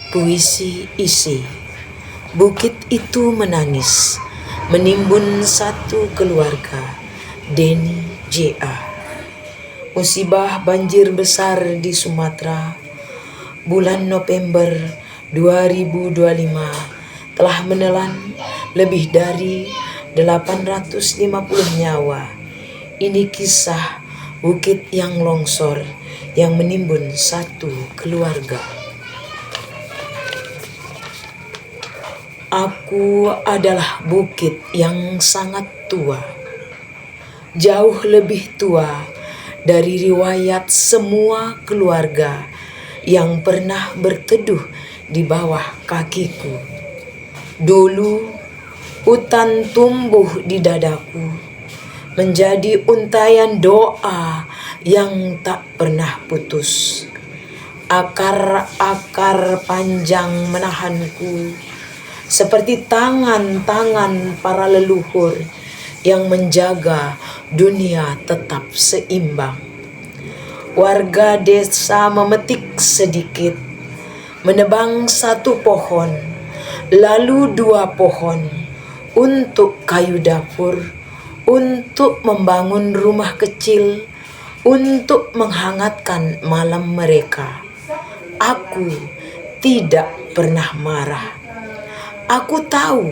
Puisi isi. Bukit itu menangis, menimbun satu keluarga. Denny J.A. Musibah banjir besar di Sumatera bulan November 2025 telah menelan lebih dari 850 nyawa. Ini kisah bukit yang longsor yang menimbun satu keluarga. Aku adalah bukit yang sangat tua, jauh lebih tua dari riwayat semua keluarga yang pernah berteduh di bawah kakiku. Dulu hutan tumbuh di dadaku, menjadi untaian doa yang tak pernah putus. Akar-akar panjang menahanku, seperti tangan-tangan para leluhur yang menjaga dunia tetap seimbang. Warga desa memetik sedikit, menebang satu pohon, lalu dua pohon, untuk kayu dapur, untuk membangun rumah kecil, untuk menghangatkan malam mereka. Aku tidak pernah marah. Aku tahu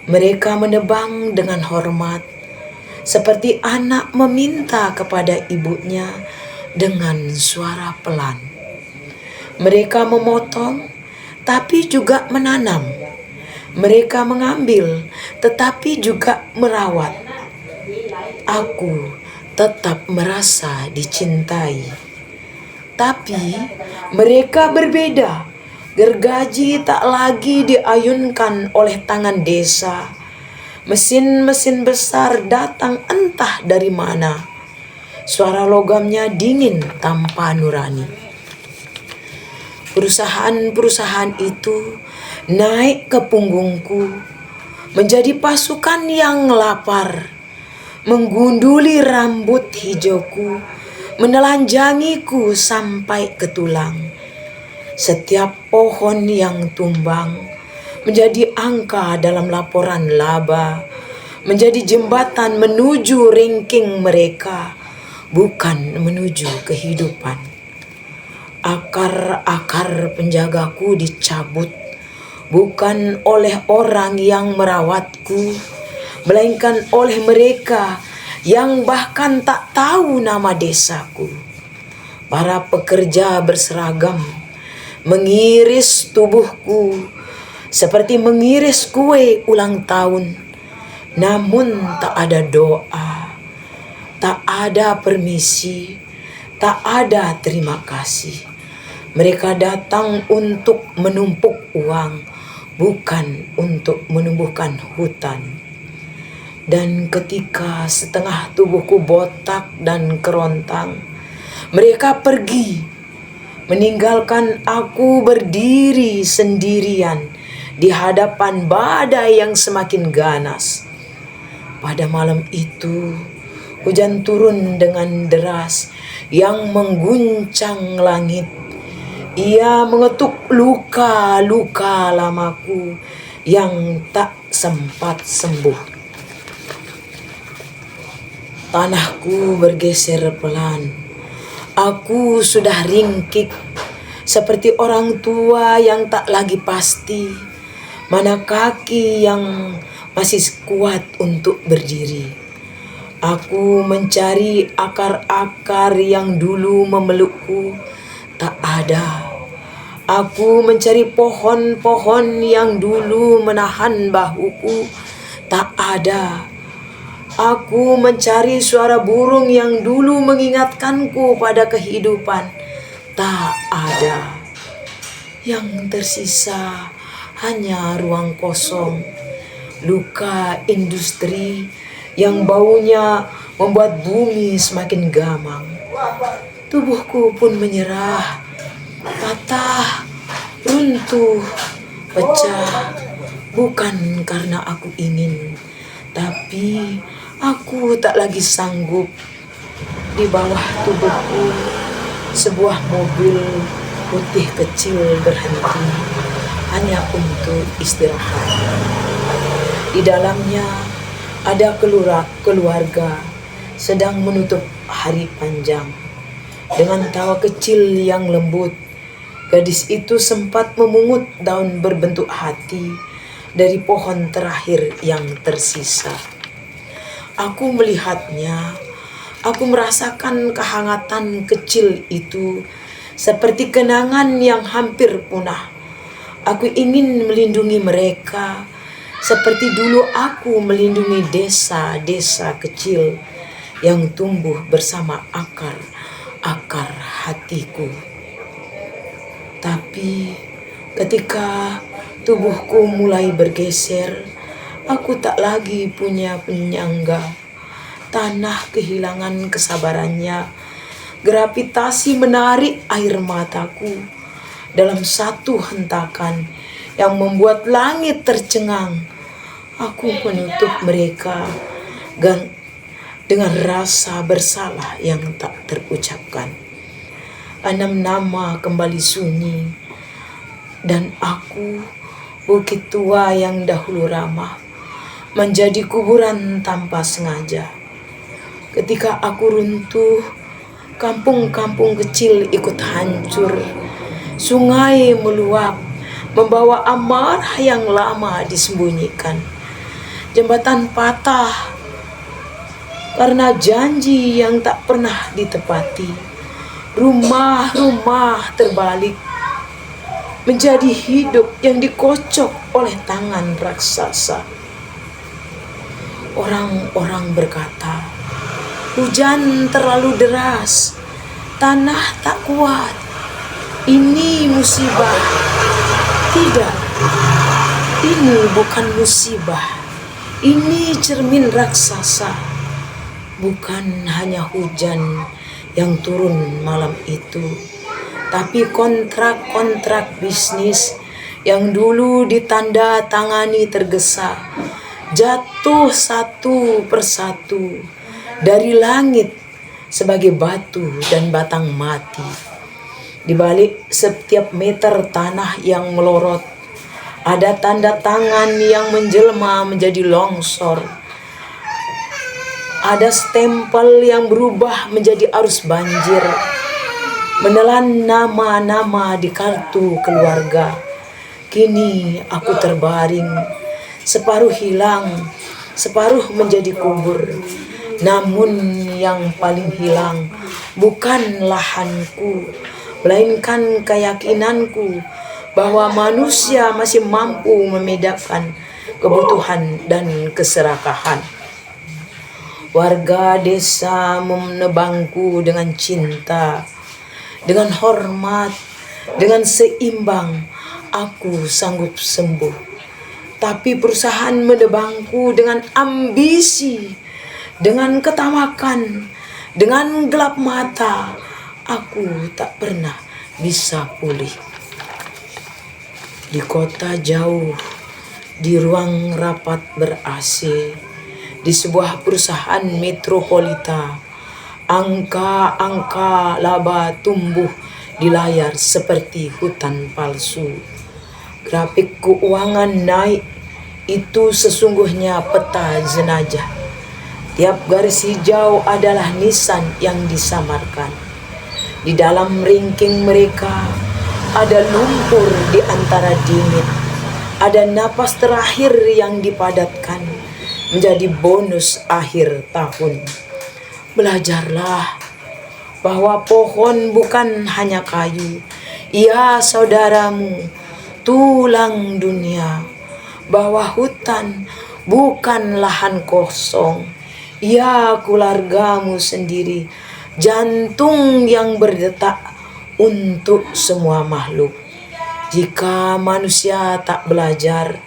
mereka menebang dengan hormat, seperti anak meminta kepada ibunya dengan suara pelan. Mereka memotong, tapi juga menanam. Mereka mengambil, tetapi juga merawat. Aku tetap merasa dicintai. Tapi mereka berbeda. Gergaji tak lagi diayunkan oleh tangan desa. Mesin-mesin besar datang entah dari mana. Suara logamnya dingin tanpa nurani. Perusahaan-perusahaan itu naik ke punggungku, menjadi pasukan yang lapar, menggunduli rambut hijauku, menelanjangiku sampai ke tulang. Setiap pohon yang tumbang menjadi angka dalam laporan laba, menjadi jembatan menuju ranking mereka, bukan menuju kehidupan. Akar-akar penjagaku dicabut, bukan oleh orang yang merawatku, melainkan oleh mereka yang bahkan tak tahu nama desaku. Para pekerja berseragam mengiris tubuhku seperti mengiris kue ulang tahun. Namun tak ada doa, tak ada permisi, tak ada terima kasih. Mereka datang untuk menumpuk uang, bukan untuk menumbuhkan hutan. Dan ketika setengah tubuhku botak dan kerontang, mereka pergi, meninggalkan aku berdiri sendirian di hadapan badai yang semakin ganas. Pada malam itu, hujan turun dengan deras yang mengguncang langit. Ia mengetuk luka-luka lamaku yang tak sempat sembuh. Tanahku bergeser pelan. Aku sudah ringkik, seperti orang tua yang tak lagi pasti mana kaki yang masih kuat untuk berdiri. Aku mencari akar-akar yang dulu memelukku, tak ada. Aku mencari pohon-pohon yang dulu menahan bahuku, tak ada. Aku mencari suara burung yang dulu mengingatkanku pada kehidupan, tak ada. Yang tersisa hanya ruang kosong, luka industri yang baunya membuat bumi semakin gamang. Tubuhku pun menyerah, patah, runtuh, pecah, bukan karena aku ingin, tapi aku tak lagi sanggup. Di bawah tubuhku, sebuah mobil putih kecil berhenti hanya untuk istirahat. Di dalamnya ada keluarga sedang menutup hari panjang. Dengan tawa kecil yang lembut, gadis itu sempat memungut daun berbentuk hati dari pohon terakhir yang tersisa. Aku melihatnya, aku merasakan kehangatan kecil itu seperti kenangan yang hampir punah. Aku ingin melindungi mereka seperti dulu aku melindungi desa-desa kecil yang tumbuh bersama akar hatiku. Tapi ketika tubuhku mulai bergeser, aku tak lagi punya penyangga. Tanah kehilangan kesabarannya. Gravitasi menarik air mataku dalam satu hentakan yang membuat langit tercengang. Aku menutup mereka dengan rasa bersalah yang tak terucapkan. 6 nama kembali sunyi, dan aku, bukit tua yang dahulu ramah, menjadi kuburan tanpa sengaja. Ketika aku runtuh, kampung-kampung kecil ikut hancur. Sungai meluap, membawa amarah yang lama disembunyikan. Jembatan patah karena janji yang tak pernah ditepati. Rumah-rumah terbalik menjadi hidup yang dikocok oleh tangan raksasa. Orang-orang berkata, hujan terlalu deras, tanah tak kuat, ini musibah. Tidak, ini bukan musibah, ini cermin raksasa. Bukan hanya hujan yang turun malam itu, tapi kontrak-kontrak bisnis yang dulu ditanda tangani tergesa, jatuh satu persatu dari langit sebagai batu dan batang mati. Di balik setiap meter tanah yang melorot, ada tanda tangan yang menjelma menjadi longsor. Ada stempel yang berubah menjadi arus banjir, menelan nama-nama di kartu keluarga. Kini aku terbaring, separuh hilang, separuh menjadi kubur. Namun yang paling hilang bukan lahanku, melainkan keyakinanku bahwa manusia masih mampu membedakan kebutuhan dan keserakahan. Warga desa menebangku dengan cinta, dengan hormat, dengan seimbang. Aku sanggup sembuh. Tapi perusahaan menebangku dengan ambisi, dengan ketamakan, dengan gelap mata. Aku tak pernah bisa pulih. Di kota jauh, di ruang rapat ber-AC, di sebuah perusahaan metropolita, angka-angka laba tumbuh di layar seperti hutan palsu. Grafik keuangan naik, itu sesungguhnya peta jenazah. Tiap garis hijau adalah nisan yang disamarkan. Di dalam ringking mereka ada lumpur di antara dimit. Ada napas terakhir yang dipadatkan menjadi bonus akhir tahun. Belajarlah bahwa pohon bukan hanya kayu. Ia saudaramu, tulang dunia. Bahwa hutan bukan lahan kosong. Ia keluargamu sendiri, jantung yang berdetak untuk semua makhluk. Jika manusia tak belajar,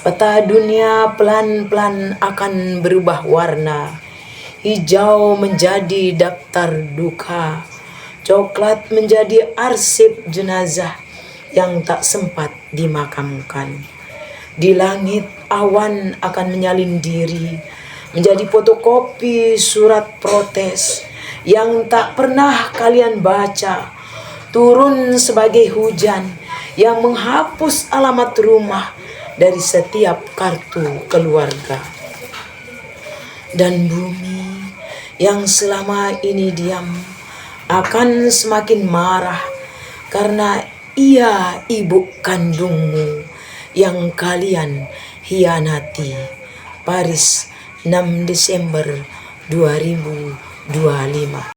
peta dunia pelan-pelan akan berubah warna. Hijau menjadi daftar duka, coklat menjadi arsip jenazah yang tak sempat dimakamkan. Di langit awan akan menyalin diri, menjadi fotokopi surat protes yang tak pernah kalian baca. turun sebagai hujan yang menghapus alamat rumah dari setiap kartu keluarga. Dan bumi yang selama ini diam akan semakin marah karena ia ibu kandungmu yang kalian hianati. Paris, 6 Desember 2025.